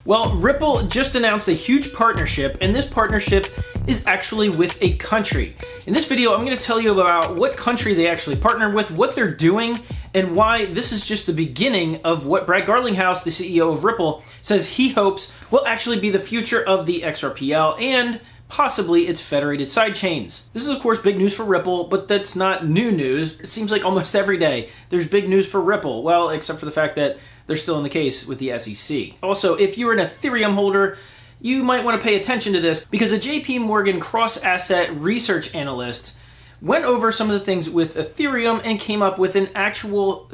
Well, Ripple just announced a huge partnership, and this partnership is actually with a country. In this video, I'm going to tell you about what country they actually partner with, what they're doing, and why this is just the beginning of what Brad Garlinghouse, the CEO of Ripple, says he hopes will actually be the future of the XRPL and possibly its federated sidechains. This is of course big news for Ripple, but that's not new news. It seems like almost every day there's big news for Ripple. Well, except for the fact that they're still in the case with the SEC. Also, if you're an Ethereum holder, you might want to pay attention to this because a JP Morgan cross-asset research analyst went over some of the things with Ethereum and came up with an actual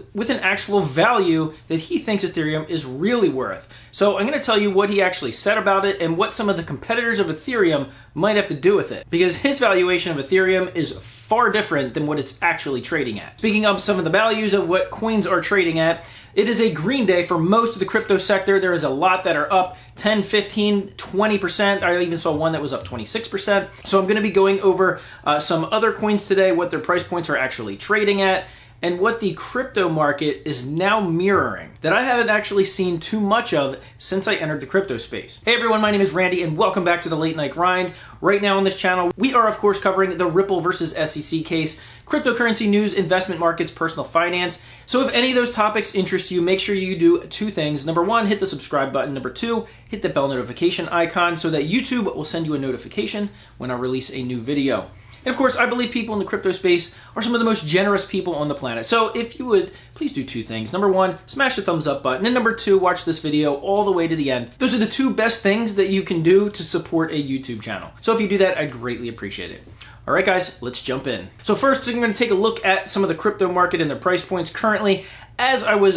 value that he thinks Ethereum is really worth. So I'm going to tell you what he actually said about it and what some of the competitors of Ethereum might have to do with it, because his valuation of Ethereum is far different than what it's actually trading at. Speaking of some of the values of what coins are trading at, it is a green day for most of the crypto sector. There is a lot that are up 10, 15, 20%. I even saw one that was up 26%. So I'm going to be going over some other coins today, what their price points are actually trading at, and what the crypto market is now mirroring that I haven't actually seen too much of since I entered the crypto space. Hey everyone, my name is Randy and welcome back to the Late Night Grind. Right now on this channel, we are of course covering the Ripple versus SEC case, cryptocurrency news, investment markets, personal finance. So if any of those topics interest you, make sure you do two things. Number one, hit the subscribe button. Number two, hit the bell notification icon so that YouTube will send you a notification when I release a new video. And of course, I believe people in the crypto space are some of the most generous people on the planet. So if you would, please do two things. Number one, smash the thumbs up button. And number two, watch this video all the way to the end. Those are the two best things that you can do to support a YouTube channel. So if you do that, I'd greatly appreciate it. All right, guys, let's jump in. So first, I'm going to take a look at some of the crypto market and their price points currently. As I was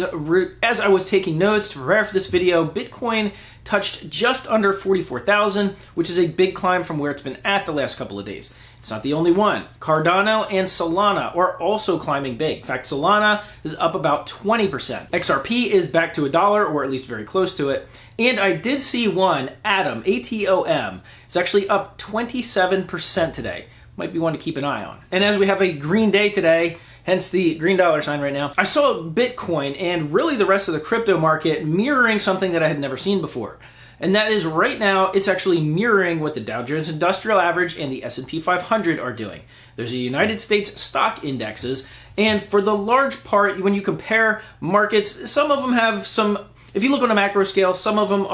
taking notes to prepare for this video, Bitcoin touched just under 44,000, which is a big climb from where it's been at the last couple of days. It's not the only one. Cardano and Solana are also climbing big. In fact, Solana is up about 20%. XRP is back to $1, or at least very close to it. And I did see one, Atom, A-T-O-M, is actually up 27% today. Might be one to keep an eye on. And as we have a green day today, hence the green dollar sign right now, I saw Bitcoin and really the rest of the crypto market mirroring something that I had never seen before. And that is right now, it's actually mirroring what the Dow Jones Industrial Average and the S&P 500 are doing. There's the United States stock indexes, and for the large part, when you compare markets, some of them have some, if you look on a macro scale, some of them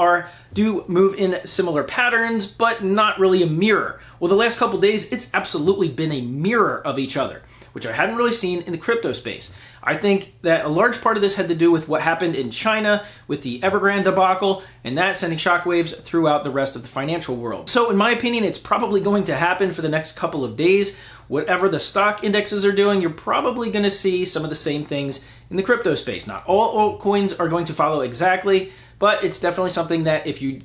do move in similar patterns, but not really a mirror. Well, the last couple days, it's absolutely been a mirror of each other, which I hadn't really seen in the crypto space. I think that a large part of this had to do with what happened in China with the Evergrande debacle, and that sending shockwaves throughout the rest of the financial world. So in my opinion, it's probably going to happen for the next couple of days. Whatever the stock indexes are doing, you're probably going to see some of the same things in the crypto space. Not all altcoins are going to follow exactly, but it's definitely something that if you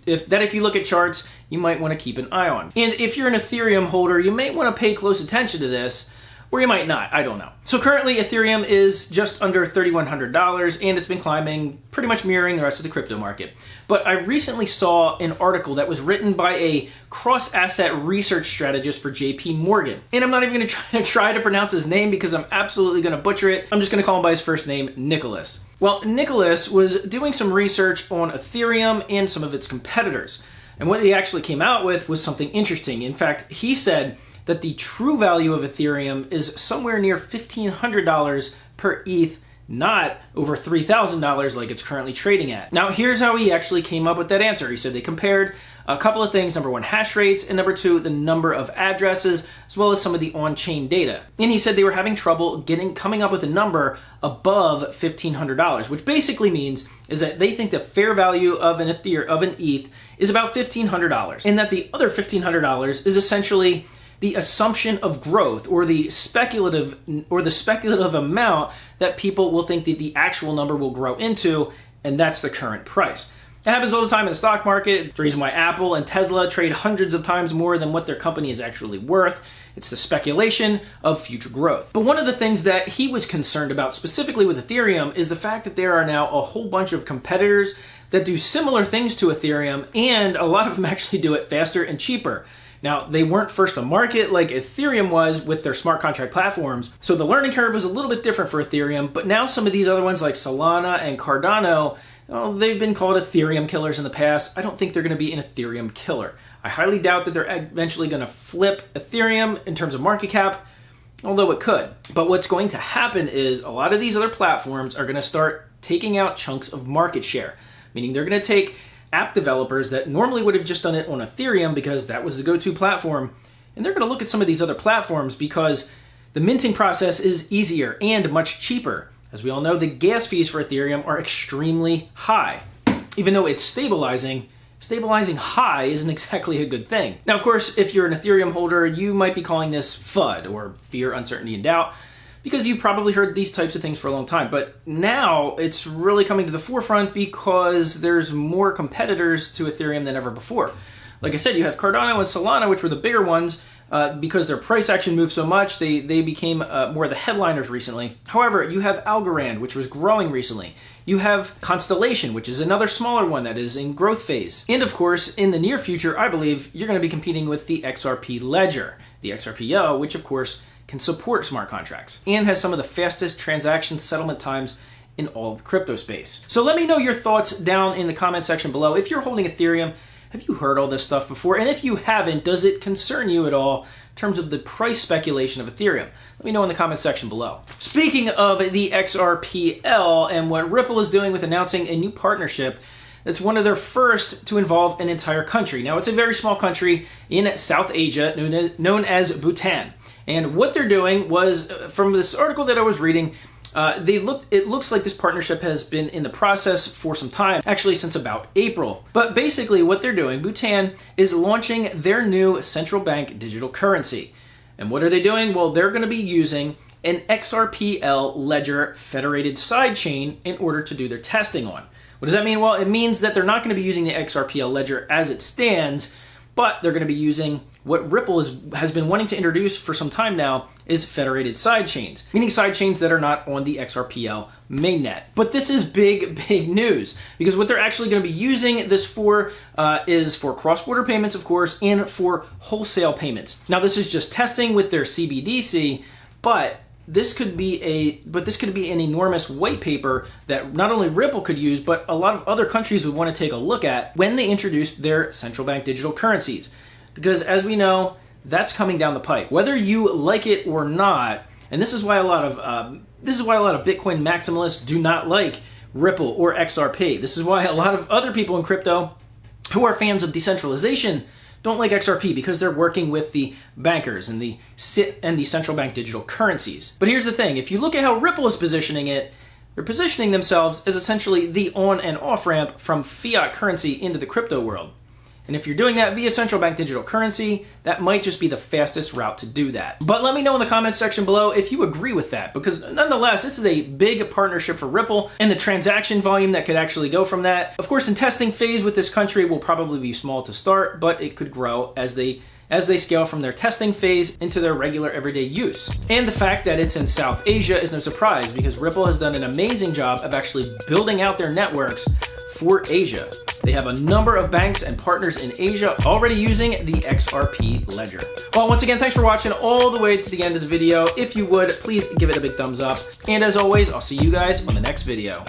look at charts, you might want to keep an eye on. And if you're an Ethereum holder, you may want to pay close attention to this, or you might not, I don't know. So currently Ethereum is just under $3,100 and it's been climbing, pretty much mirroring the rest of the crypto market. But I recently saw an article that was written by a cross-asset research strategist for JP Morgan. And I'm not even gonna try to pronounce his name because I'm absolutely gonna butcher it. I'm just gonna call him by his first name, Nicholas. Well, Nicholas was doing some research on Ethereum and some of its competitors. And what he actually came out with was something interesting. In fact, he said that the true value of Ethereum is somewhere near $1,500 per ETH, not over $3,000 like it's currently trading at. Now, here's how he actually came up with that answer. He said they compared a couple of things. Number one, hash rates, and number two, the number of addresses, as well as some of the on-chain data. And he said they were having trouble coming up with a number above $1,500, which basically means is that they think the fair value of an ETH is about $1,500, and that the other $1,500 is essentially the assumption of growth, or the speculative amount that people will think that the actual number will grow into, and that's the current price. It happens all the time in the stock market. It's the reason why Apple and Tesla trade hundreds of times more than what their company is actually worth. It's the speculation of future growth. But one of the things that he was concerned about specifically with Ethereum is the fact that there are now a whole bunch of competitors that do similar things to Ethereum, and a lot of them actually do it faster and cheaper. Now, they weren't first to market like Ethereum was with their smart contract platforms, so the learning curve was a little bit different for Ethereum, but now some of these other ones like Solana and Cardano, Well, they've been called Ethereum killers in the past. I don't think they're going to be an Ethereum killer. I highly doubt that they're eventually going to flip Ethereum in terms of market cap, although it could. But what's going to happen is a lot of these other platforms are going to start taking out chunks of market share, meaning they're going to take app developers that normally would have just done it on Ethereum because that was the go-to platform, and they're going to look at some of these other platforms because the minting process is easier and much cheaper. As we all know, the gas fees for Ethereum are extremely high. Even though it's stabilizing high isn't exactly a good thing. Now, of course, if you're an Ethereum holder, you might be calling this FUD, or fear, uncertainty, and doubt, because you've probably heard these types of things for a long time. But now it's really coming to the forefront because there's more competitors to Ethereum than ever before. Like I said, you have Cardano and Solana, which were the bigger ones. Because their price action moved so much, they became more of the headliners recently. However, you have Algorand, which was growing recently. You have Constellation, which is another smaller one that is in growth phase. And of course, in the near future, I believe you're going to be competing with the XRP ledger, the XRPL, which of course can support smart contracts and has some of the fastest transaction settlement times in all of the crypto space. So let me know your thoughts down in the comment section below. If you're holding Ethereum, have you heard all this stuff before? And if you haven't, does it concern you at all in terms of the price speculation of Ethereum? Let me know in the comment section below. Speaking of the XRPL and what Ripple is doing with announcing a new partnership, it's one of their first to involve an entire country. Now, it's a very small country in South Asia known as Bhutan. And what they're doing was, from this article that I was reading, it looks like this partnership has been in the process for some time, actually since about April. But basically what they're doing, Bhutan is launching their new central bank digital currency. And what are they doing? Well, they're going to be using an XRPL ledger federated sidechain in order to do their testing on. What does that mean? Well, it means that they're not going to be using the XRPL ledger as it stands, but they're going to be using what Ripple has been wanting to introduce for some time now, is federated sidechains, meaning sidechains that are not on the XRPL mainnet. But this is big news, because what they're actually going to be using this for is for cross-border payments, of course, and for wholesale payments. Now, this is just testing with their CBDC, but this could be an enormous white paper that not only Ripple could use, but a lot of other countries would want to take a look at when they introduce their central bank digital currencies. Because as we know, that's coming down the pike, whether you like it or not. And this is why a lot of Bitcoin maximalists do not like Ripple or XRP. This is why a lot of other people in crypto who are fans of decentralization don't like XRP, because they're working with the bankers and the central bank digital currencies. But here's the thing, if you look at how Ripple is positioning it, they're positioning themselves as essentially the on and off ramp from fiat currency into the crypto world. And if you're doing that via central bank digital currency, that might just be the fastest route to do that. But let me know in the comments section below if you agree with that, because nonetheless, this is a big partnership for Ripple, and the transaction volume that could actually go from that. Of course, in testing phase with this country will probably be small to start, but it could grow as they scale from their testing phase into their regular everyday use. And the fact that it's in South Asia is no surprise, because Ripple has done an amazing job of actually building out their networks for Asia. They have a number of banks and partners in Asia already using the XRP ledger. Well, once again, thanks for watching all the way to the end of the video. If you would, please give it a big thumbs up. And as always, I'll see you guys on the next video.